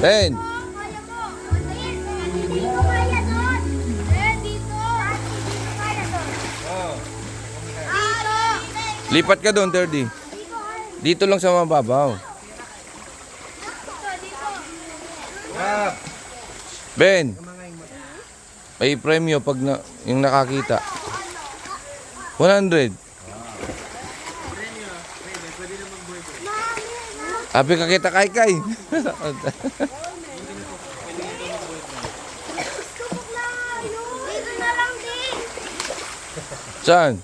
10. Kaya mo. Hindi ko kaya doon. Dito. Dito kaya doon. Dito. Lipat ka doon, 30. Dito lang sa mababaw. Ben, may premyo pag yung nakakita. 100. Abi ka kita kay. Dito na lang din. Saan?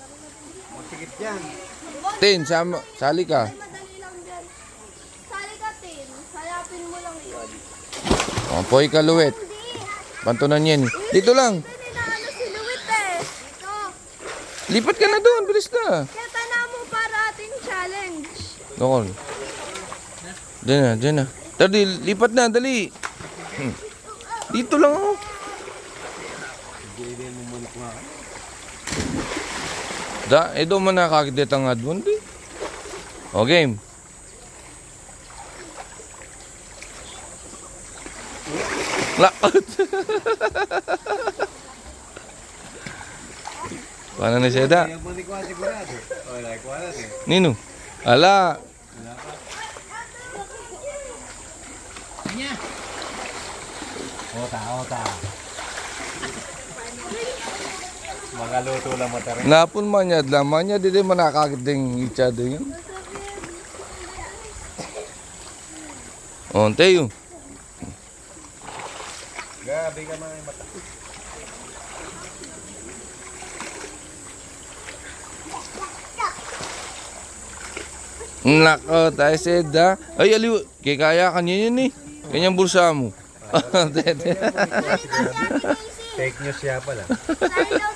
Masigit yan. Tin, sali ka. Madali lang dyan. Sali ka, Tin. Sayapin mo lang yun. Oh, poy ka, Luwet. Pantunan yan. Dito lang. Inaano si Luwit eh. Ito. Lipat ka na doon. Bilis na. Kaya tana mo para ating challenge. Dokol. Diyan na. Dali, lipat na, dali. Dito lang ako. Doon man nakakita ang advon di. O, game. Lakot. Paano na siya da? Yung balik ko sigurado. Wala ko alas eh. Nino? Ala. Ota. Mga luto lang mata rin. Napon man niya, laman niya, di man nakakita yung itsado yun. O, tayo. Gabi ka mga mata. Nako, tayo seda. Ay, aliw. Kaya kanya yun eh. Kanyang bulsa mo. Fake news siya pala. Dahil daw